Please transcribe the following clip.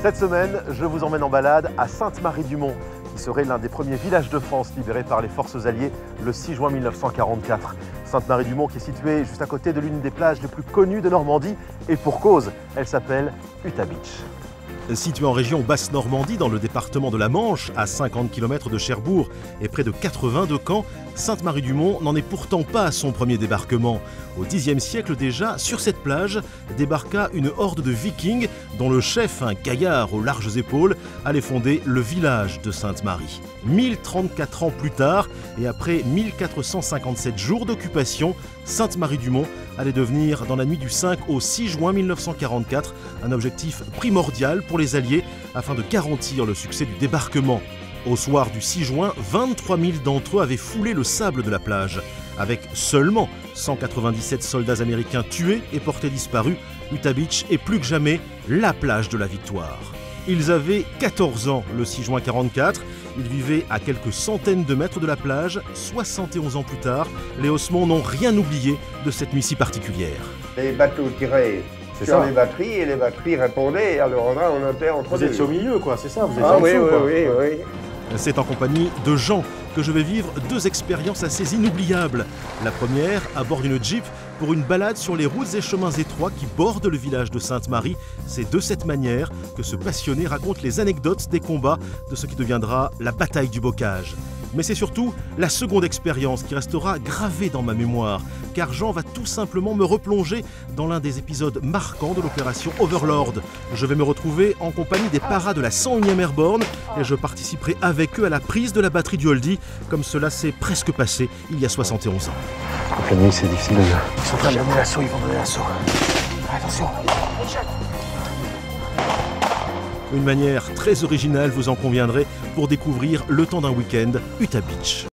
Cette semaine, je vous emmène en balade à Sainte-Marie-du-Mont, qui serait l'un des premiers villages de France libérés par les forces alliées le 6 juin 1944. Sainte-Marie-du-Mont qui est située juste à côté de l'une des plages les plus connues de Normandie, et pour cause, elle s'appelle Utah Beach. Située en région Basse-Normandie, dans le département de la Manche, à 50 km de Cherbourg et près de 80 de Caen, Sainte-Marie-du-Mont n'en est pourtant pas à son premier débarquement. Au Xe siècle déjà, sur cette plage, débarqua une horde de vikings dont le chef, un gaillard aux larges épaules, allait fonder le village de Sainte-Marie. 1034 ans plus tard, et après 1457 jours d'occupation, Sainte-Marie-du-Mont allait devenir, dans la nuit du 5 au 6 juin 1944, un objectif primordial pour les Alliés afin de garantir le succès du débarquement. Au soir du 6 juin, 23 000 d'entre eux avaient foulé le sable de la plage. Avec seulement 197 soldats américains tués et portés disparus, Utah Beach est plus que jamais la plage de la victoire. Ils avaient 14 ans le 6 juin 1944. Ils vivaient à quelques centaines de mètres de la plage. 71 ans plus tard, les Ossements n'ont rien oublié de cette nuit si particulière. Les bateaux tiraient sur les batteries et les batteries répondaient. Alors là, on était entre deux. Vous étiez au milieu, quoi, c'est ça? Vous étiez Ah en oui, dessous, quoi. oui. C'est en compagnie de Jean que je vais vivre deux expériences assez inoubliables. La première, à bord d'une Jeep, pour une balade sur les routes et chemins étroits qui bordent le village de Sainte-Marie. C'est de cette manière que ce passionné raconte les anecdotes des combats de ce qui deviendra la bataille du Bocage. Mais c'est surtout la seconde expérience qui restera gravée dans ma mémoire, car Jean va tout simplement me replonger dans l'un des épisodes marquants de l'opération Overlord. Je vais me retrouver en compagnie des paras de la 101e Airborne et je participerai avec eux à la prise de la batterie du Oldie, comme cela s'est presque passé il y a 71 ans. Donc la nuit, c'est difficile de... Ils sont en train de donner l'assaut, ils vont donner l'assaut. Attention. Une manière très originale, vous en conviendrez, pour découvrir le temps d'un week-end Utah Beach.